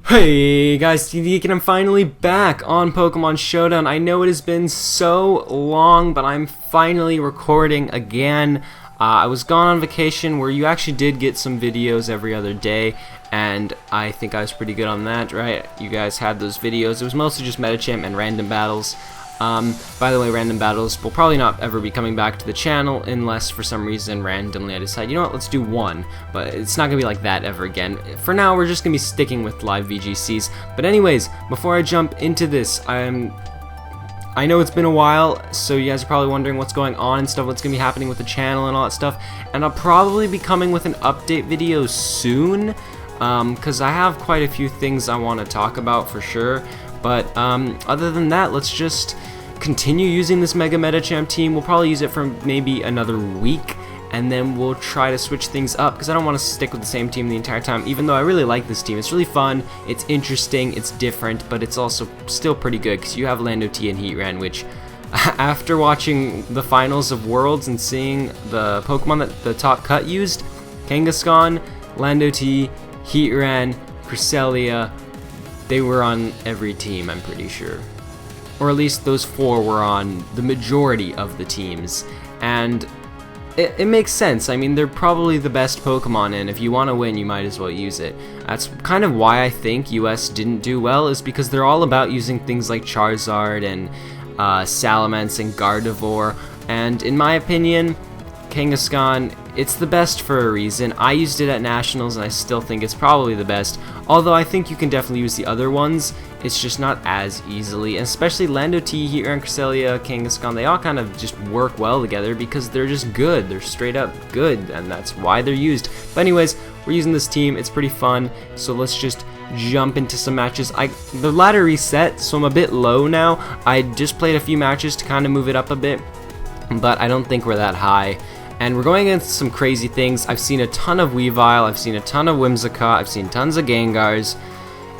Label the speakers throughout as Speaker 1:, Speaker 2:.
Speaker 1: Hey guys, Eekthegeek, and I'm finally back on Pokemon Showdown. I know it has been so long, but I'm finally recording again. I was gone on vacation where you actually did get some videos every other day, and I think I was pretty good on that, right? You guys had those videos. It was mostly just Medicham and random battles. By the way, random battles will probably not ever be coming back to the channel unless for some reason randomly I decide, you know what, let's do one, but it's not gonna be like that ever again. For now, we're just gonna be sticking with live VGCs. But anyways, before I jump into this, I know it's been a while, so you guys are probably wondering what's going on and stuff, what's gonna be happening with the channel and all that stuff, and I'll probably be coming with an update video soon, because I have quite a few things I want to talk about for sure. But other than that, let's just continue using this mega-Medicham team. We'll probably use it for maybe another week, and then we'll try to switch things up, because I don't want to stick with the same team the entire time, even though I really like this team. It's really fun, it's interesting, it's different, but it's also still pretty good, because you have Lando T and Heatran, which, after watching the finals of Worlds and seeing the Pokemon that the top cut used, Kangaskhan, Lando T, Heatran, Cresselia, they were on every team, I'm pretty sure. Or at least those four were on the majority of the teams. And it makes sense. I mean, they're probably the best Pokemon, and if you want to win, you might as well use it. That's kind of why I think US didn't do well, is because they're all about using things like Charizard and Salamence and Gardevoir. And in my opinion, Kangaskhan, it's the best for a reason. I used it at Nationals and I still think it's probably the best, although I think you can definitely use the other ones. It's just not as easily, and especially Lando T, Heatran, Cresselia, Kangaskhan, they all kind of just work well together because they're just good. They're straight up good, and that's why they're used. But anyways, we're using this team. It's pretty fun, so let's just jump into some matches. The ladder reset, so I'm a bit low now. I just played a few matches to kind of move it up a bit, but I don't think we're that high. And we're going against some crazy things. I've seen a ton of Weavile, I've seen a ton of Whimsicott, I've seen tons of Gengars.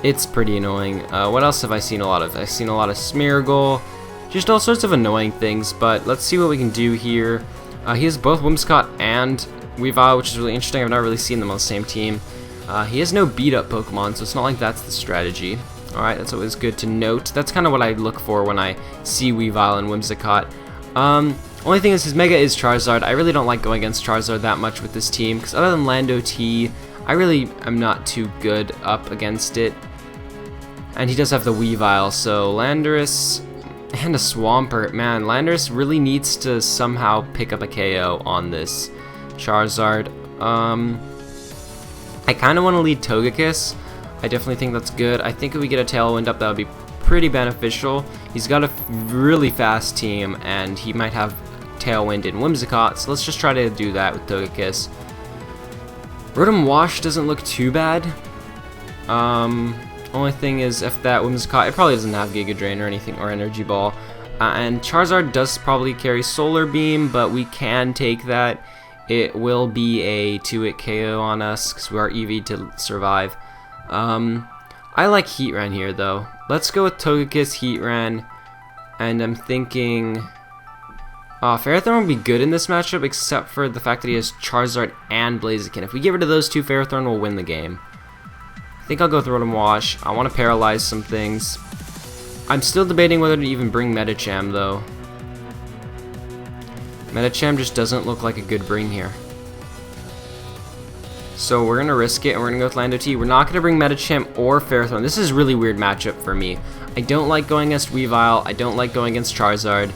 Speaker 1: It's pretty annoying. What else have I seen a lot of? I've seen a lot of Smeargle, just all sorts of annoying things, but let's see what we can do here. He has both Whimsicott and Weavile, which is really interesting. I've not really seen them on the same team. He has no beat-up Pokemon, so it's not like that's the strategy. Alright, that's always good to note. That's kind of what I look for when I see Weavile and Whimsicott. Only thing is his Mega is Charizard. I really don't like going against Charizard that much with this team, because other than Lando T, I really am not too good up against it. And he does have the Weavile, so Landorus and a Swampert. Man, Landorus really needs to somehow pick up a KO on this Charizard. I kind of want to lead Togekiss. I definitely think that's good. I think if we get a Tailwind up, that would be pretty beneficial. He's got a really fast team, and he might have Tailwind and Whimsicott, so let's just try to do that with Togekiss. Rotom Wash doesn't look too bad. Only thing is, if that Whimsicott, it probably doesn't have Giga Drain or anything, or Energy Ball. And Charizard does probably carry Solar Beam, but we can take that. It will be a 2-hit KO on us, because we are EV to survive. I like Heatran here, though. Let's go with Togekiss, Heatran, and I'm thinking... Ferrothorn would be good in this matchup, except for the fact that he has Charizard and Blaziken. If we get rid of those two, Ferrothorn will win the game. I think I'll go with Rotom Wash. I want to paralyze some things. I'm still debating whether to even bring Medicham, though. Medicham just doesn't look like a good bring here. So we're going to risk it, and we're going to go with Lando T. We're not going to bring Medicham or Ferrothorn. This is a really weird matchup for me. I don't like going against Weavile. I don't like going against Charizard.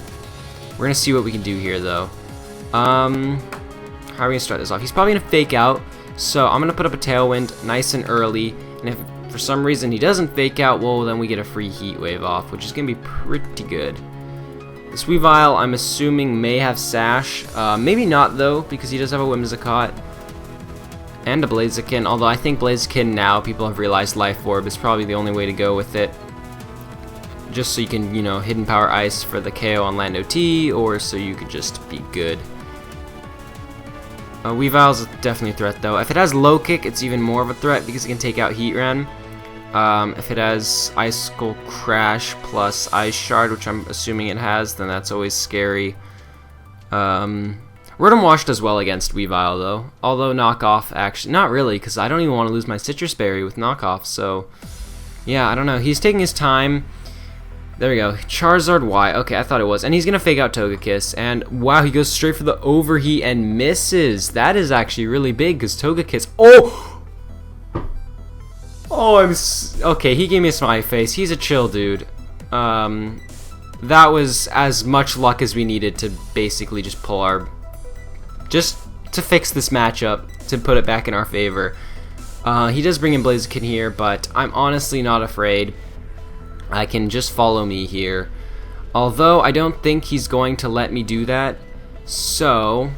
Speaker 1: We're going to see what we can do here, though. How are we going to start this off? He's probably going to fake out, so I'm going to put up a Tailwind nice and early. And if for some reason he doesn't fake out, well, then we get a free Heat Wave off, which is going to be pretty good. This Weavile, I'm assuming, may have Sash. Maybe not, though, because he does have a Whimsicott and a Blaziken, although I think Blaziken now, people have realized Life Orb is probably the only way to go with it. Just so you can, you know, Hidden Power Ice for the KO on Lando T, or so you could just be good. Weavile's definitely a threat, though. If it has Low Kick, it's even more of a threat because it can take out Heatran. If it has Ice Skull Crash plus Ice Shard, which I'm assuming it has, then that's always scary. Rotom Wash does well against Weavile, though. Although Knockoff, actually, not really, because I don't even want to lose my Citrus Berry with Knockoff, so Yeah, I don't know. He's taking his time. There we go. Charizard Y. Okay, I thought it was. And he's going to fake out Togekiss. And wow, he goes straight for the overheat and misses. That is actually really big because Togekiss... Oh! Oh, okay, he gave me a smiley face. He's a chill dude. That was as much luck as we needed to basically just pull our... Just to fix this matchup, to put it back in our favor. He does bring in Blaziken here, but I'm honestly not afraid. I can just follow me here. Although, I don't think he's going to let me do that. So,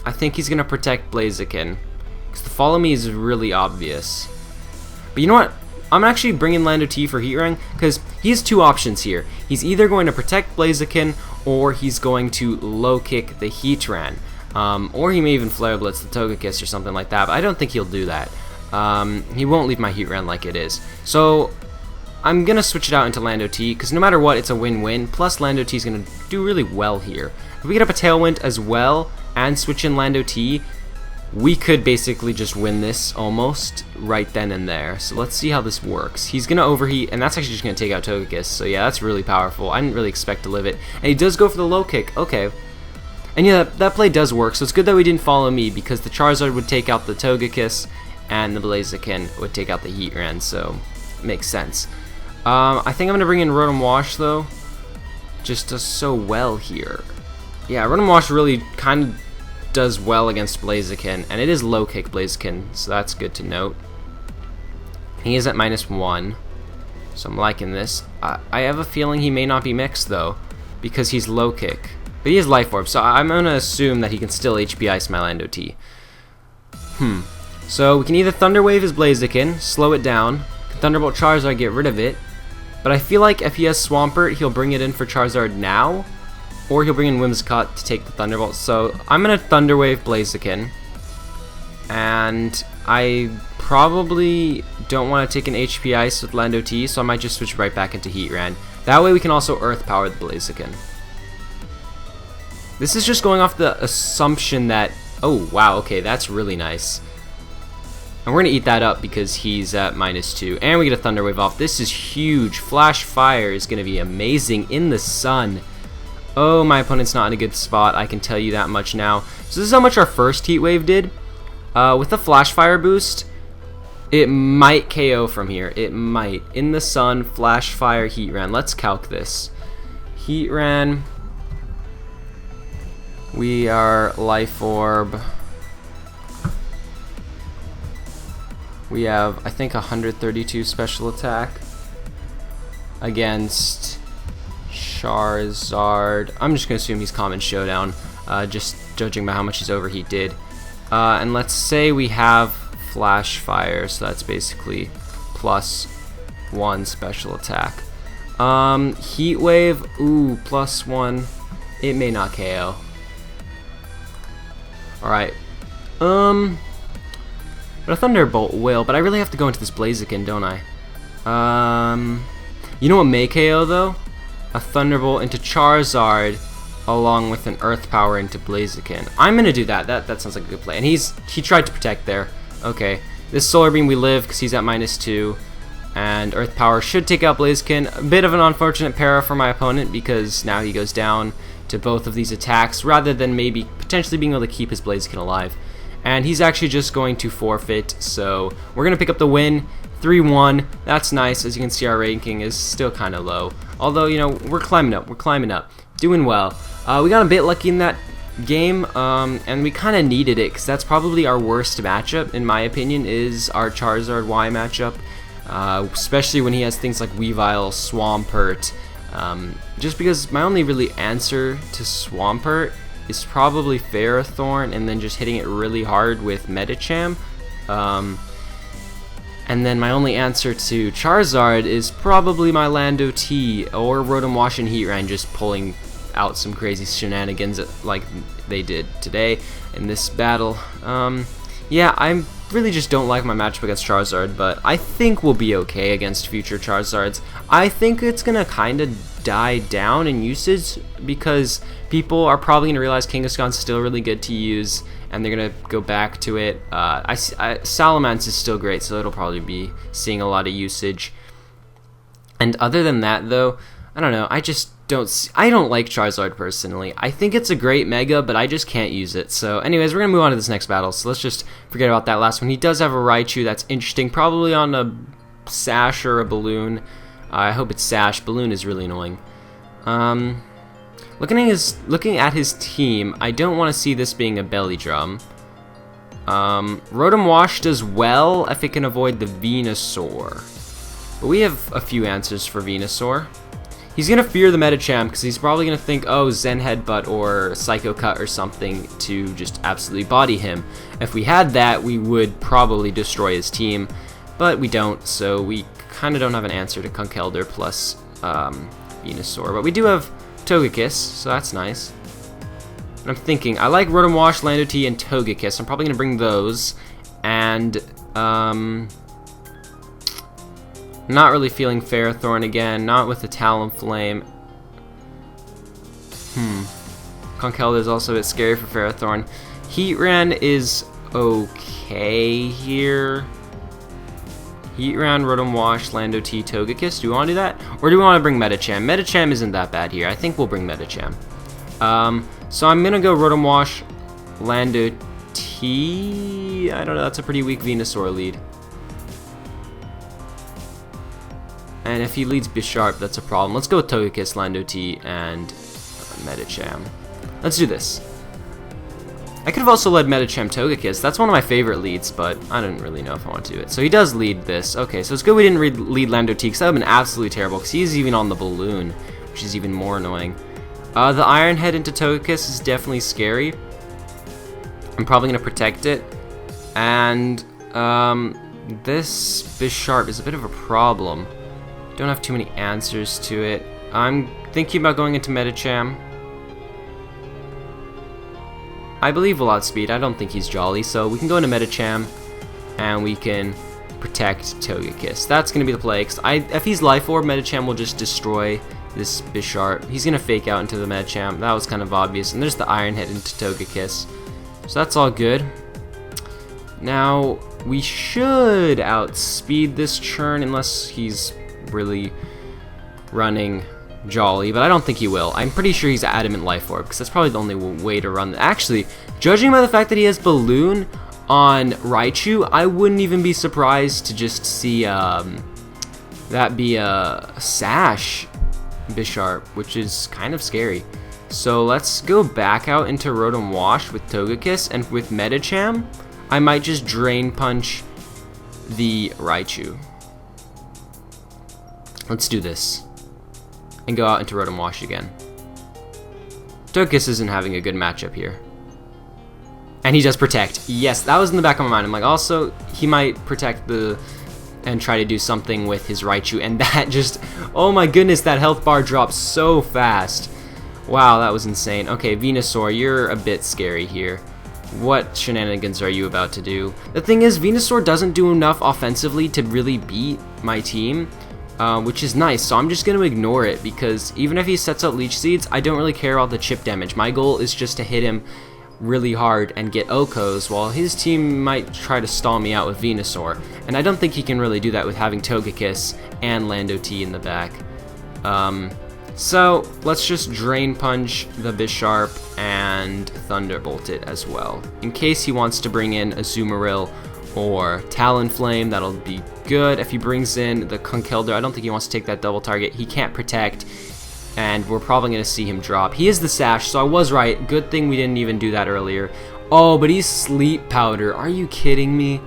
Speaker 1: I think he's going to protect Blaziken. Because the follow me is really obvious. But you know what? I'm actually bringing Lando T for Heatran because he has two options here. He's either going to protect Blaziken or he's going to low kick the Heatran. Or he may even Flare Blitz the Togekiss or something like that, but I don't think he'll do that. He won't leave my Heatran like it is. So I'm going to switch it out into Lando T because no matter what, it's a win-win. Plus Lando T is going to do really well here. If we get up a Tailwind as well and switch in Lando T, we could basically just win this almost right then and there. So let's see how this works. He's going to overheat, and that's actually just going to take out Togekiss. So yeah, that's really powerful. I didn't really expect to live it. And he does go for the low kick. Okay. And yeah, that play does work. So it's good that we didn't follow me because the Charizard would take out the Togekiss and the Blaziken would take out the Heatran. So it makes sense. I think I'm going to bring in Rotom Wash though. Just does so well here. Yeah, Rotom Wash really kind of does well against Blaziken, and it is low kick Blaziken, so that's good to note. He is at -1, so I'm liking this. I have a feeling he may not be mixed though, because he's low kick, but he is Life Orb, so I'm gonna assume that he can still HP Ice my Lando T. So we can either Thunder Wave his Blaziken, slow it down, Thunderbolt Charizard, get rid of it, but I feel like if he has Swampert, he'll bring it in for Charizard now. Or he'll bring in Whimsicott to take the Thunderbolt. So I'm going to Thunder Wave Blaziken. And I probably don't want to take an HP Ice with Lando T, so I might just switch right back into Heatran. That way we can also Earth Power the Blaziken. This is just going off the assumption that... Oh, wow, okay, that's really nice. And we're going to eat that up because he's at -2. And we get a Thunder Wave off. This is huge. Flash Fire is going to be amazing in the sun. Oh, my opponent's not in a good spot, I can tell you that much now. So this is how much our first Heat Wave did. With the Flash Fire boost, it might KO from here. It might. In the sun, Flash Fire, Heatran. Let's calc this. Heatran. We are Life Orb. We have, I think, 132 special attack against Charizard. I'm just going to assume he's Common Showdown, just judging by how much his overheat did. And let's say we have Flash Fire, so that's basically +1 special attack. Heat Wave, ooh, +1. It may not KO. Alright. But a Thunderbolt will, but I really have to go into this Blaziken, don't I? You know what may KO though? A Thunderbolt into Charizard along with an Earth Power into Blaziken. I'm gonna do that. That sounds like a good play. And he tried to protect there. Okay. This Solar Beam we live because he's at -2. And Earth Power should take out Blaziken. A bit of an unfortunate para for my opponent because now he goes down to both of these attacks rather than maybe potentially being able to keep his Blaziken alive. And he's actually just going to forfeit, so we're going to pick up the win. 3-1, that's nice. As you can see, our ranking is still kind of low. Although, you know, we're climbing up, doing well. We got a bit lucky in that game, and we kind of needed it, because that's probably our worst matchup, in my opinion, is our Charizard Y matchup. Especially when he has things like Weavile, Swampert. Just because my only really answer to Swampert is probably Ferrothorn, and then just hitting it really hard with Medicham. And then my only answer to Charizard is probably my Lando T or Rotom Wash and Heatran, just pulling out some crazy shenanigans like they did today in this battle. Yeah, I really just don't like my matchup against Charizard, but I think we'll be okay against future Charizards. I think it's gonna kind of die down in usage because people are probably gonna realize Kangaskhan's still really good to use, and they're gonna go back to it. Salamence is still great, so it'll probably be seeing a lot of usage. And other than that, though, I don't know. I just I don't like Charizard personally. I think it's a great Mega, but I just can't use it. So anyways, we're going to move on to this next battle. So let's just forget about that last one. He does have a Raichu. That's interesting. Probably on a Sash or a Balloon. I hope it's Sash. Balloon is really annoying. Looking at his team, I don't want to see this being a Belly Drum. Rotom Wash does well if it can avoid the Venusaur. But we have a few answers for Venusaur. He's going to fear the Medicham because he's probably going to think, oh, Zen Headbutt or Psycho Cut or something to just absolutely body him. If we had that, we would probably destroy his team, but we don't, so we kind of don't have an answer to Conkeldurr plus Venusaur. But we do have Togekiss, so that's nice. And I'm thinking, I like Rotom Wash, Landoti, and Togekiss. I'm probably going to bring those, and not really feeling Ferrothorn again, not with the Talonflame. Conkeldurr is also a bit scary for Ferrothorn. Heatran is okay here. Heatran, Rotom Wash, Landoti, Togekiss. Do we want to do that? Or do we want to bring Medicham? Medicham isn't that bad here. I think we'll bring Medicham. So I'm going to go Rotom Wash, Landoti. I don't know, that's a pretty weak Venusaur lead. And if he leads Bisharp, that's a problem. Let's go with Togekiss, Landoti, and Medicham. Let's do this. I could have also led Medicham Togekiss. That's one of my favorite leads, but I don't really know if I want to do it. So he does lead this. Okay, so it's good we didn't lead Landoti, because that would have been absolutely terrible, because he's even on the Balloon, which is even more annoying. The Iron Head into Togekiss is definitely scary. I'm probably going to protect it. And this Bisharp is a bit of a problem. Don't have too many answers to it. I'm thinking about going into Medicham. I believe we'll outspeed. I don't think he's jolly, so we can go into Medicham and we can protect Togekiss. That's going to be the play, because if he's Life Orb, Medicham will just destroy this Bisharp. He's going to fake out into the Medicham. That was kind of obvious. And there's the Iron Head into Togekiss. So that's all good. Now, we should outspeed this Churn unless he's really running jolly, but I don't think he will. I'm pretty sure he's Adamant Life Orb, because that's probably the only way to run. Actually, judging by the fact that he has Balloon on Raichu, I wouldn't even be surprised to just see that be a Sash Bisharp, which is kind of scary. So let's go back out into Rotom Wash with Togekiss, and with Medicham, I might just Drain Punch the Raichu. Let's do this. And go out into Rotom Wash again. Togekiss isn't having a good matchup here. And he does protect. Yes, that was in the back of my mind. I'm like, also, he might protect and try to do something with his Raichu. And that just, oh my goodness, that health bar drops so fast. Wow, that was insane. Okay, Venusaur, you're a bit scary here. What shenanigans are you about to do? The thing is, Venusaur doesn't do enough offensively to really beat my team. Which is nice, so I'm just going to ignore it, because even if he sets out Leech Seeds, I don't really care about the chip damage. My goal is just to hit him really hard and get Okos, while his team might try to stall me out with Venusaur. And I don't think he can really do that with having Togekiss and Landoti in the back. So let's just Drain Punch the Bisharp and Thunderbolt it as well. In case he wants to bring in a Azumarill or Talonflame, that'll be good. If he brings in the Conkeldurr, I don't think he wants to take that double target. He can't protect, and we're probably going to see him drop. He is the Sash, so I was right. Good thing we didn't even do that earlier. Oh, but he's Sleep Powder. Are you kidding me?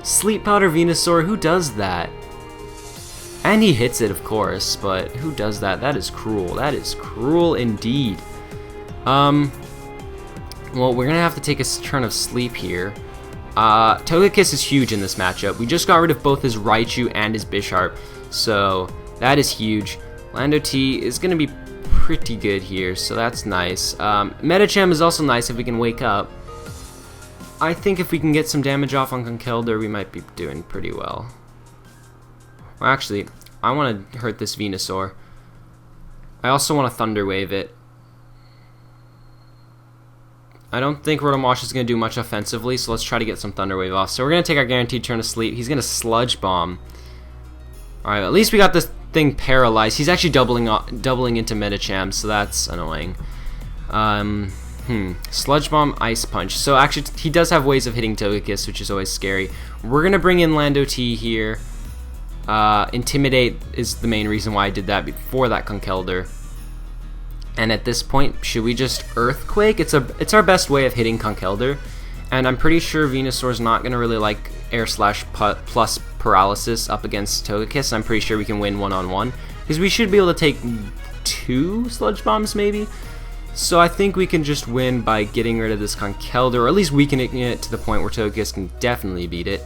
Speaker 1: Sleep Powder Venusaur, who does that? And he hits it, of course, but who does that? That is cruel. That is cruel indeed. Well, we're going to have to take a turn of sleep here. Togekiss is huge in this matchup. We just got rid of both his Raichu and his Bisharp, so that is huge. Landoti is going to be pretty good here, so that's nice. Medicham is also nice if we can wake up. I think if we can get some damage off on Conkeldurr, we might be doing pretty well. Well, actually, I want to hurt this Venusaur. I also want to Thunder Wave it. I don't think Rotom Wash is going to do much offensively, so let's try to get some Thunder Wave off. So we're going to take our guaranteed turn of sleep. He's going to Sludge Bomb. Alright, at least we got this thing paralyzed. He's actually doubling into Medicham, so that's annoying. Sludge Bomb, Ice Punch. So actually, he does have ways of hitting Togekiss, which is always scary. We're gonna bring in Lando T here. Intimidate is the main reason why I did that before that Conkeldurr. And at this point, should we just Earthquake? It's our best way of hitting Conkeldurr. And I'm pretty sure Venusaur's not gonna really like Air Slash plus Paralysis up against Togekiss. I'm pretty sure we can win one-on-one, because we should be able to take 2 Sludge Bombs maybe. So I think we can just win by getting rid of this Conkeldurr, or at least weakening it to the point where Togekiss can definitely beat it.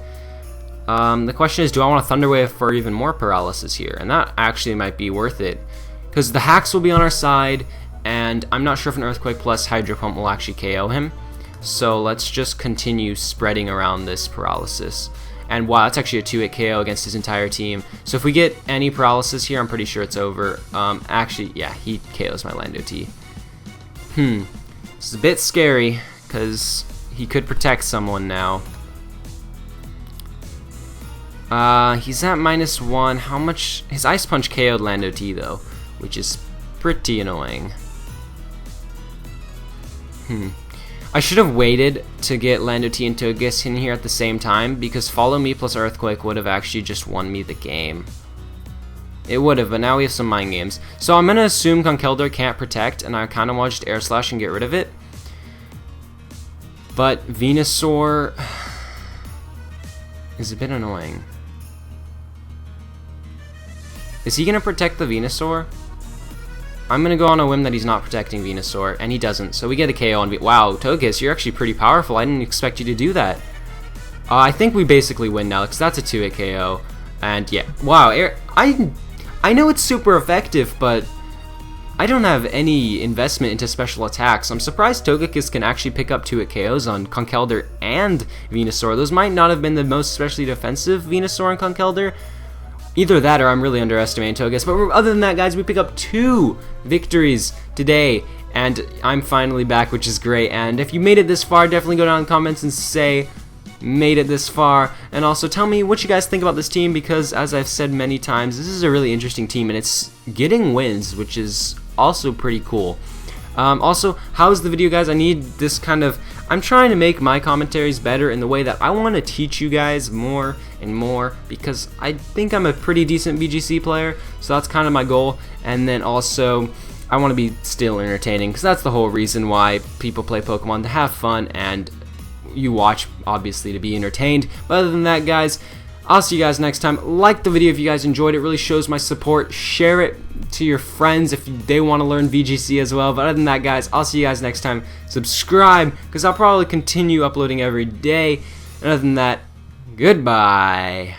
Speaker 1: The question is, do I want a Thunder Wave for even more paralysis here? And that actually might be worth it, because the hacks will be on our side, and I'm not sure if an Earthquake plus Hydro Pump will actually KO him. So let's just continue spreading around this paralysis. And wow, that's actually a 2-hit KO against his entire team. So if we get any paralysis here, I'm pretty sure it's over. Actually, yeah, he KOs my Lando T. This is a bit scary, because he could protect someone now. He's at -1. How much? His Ice Punch KO'd Lando T though, which is pretty annoying. I should have waited to get Lando T and Togekiss in here at the same time, because Follow Me plus Earthquake would have actually just won me the game. It would have, but now we have some mind games. So I'm gonna assume Conkeldurr can't protect, and I kind of want to just Air Slash and get rid of it. But Venusaur is a bit annoying. Is he gonna protect the Venusaur? I'm gonna go on a whim that he's not protecting Venusaur, and he doesn't. So we get a KO on wow, Togekiss, you're actually pretty powerful. I didn't expect you to do that. I think we basically win now, because that's a 2-hit KO. And yeah, wow, I know it's super effective, but I don't have any investment into special attacks. I'm surprised Togekiss can actually pick up 2-hit KOs on Conkeldurr and Venusaur. Those might not have been the most especially defensive Venusaur and Conkeldurr. Either that or I'm really underestimating Togekiss. But other than that, guys, we pick up 2 victories today, and I'm finally back, which is great. And if you made it this far, definitely go down in the comments and say made it this far, and also tell me what you guys think about this team, because as I've said many times, this is a really interesting team, and it's getting wins, which is also pretty cool. Also, how's the video, guys? I need this kind of, I'm trying to make my commentaries better in the way that I want to teach you guys more and more, because I think I'm a pretty decent VGC player, so that's kind of my goal. And then also, I want to be still entertaining, because that's the whole reason why people play Pokemon, to have fun, and you watch, obviously, to be entertained. But other than that, guys, I'll see you guys next time. Like the video if you guys enjoyed it. It really shows my support. Share it to your friends if they want to learn VGC as well. But other than that, guys, I'll see you guys next time. Subscribe, because I'll probably continue uploading every day. And other than that, goodbye.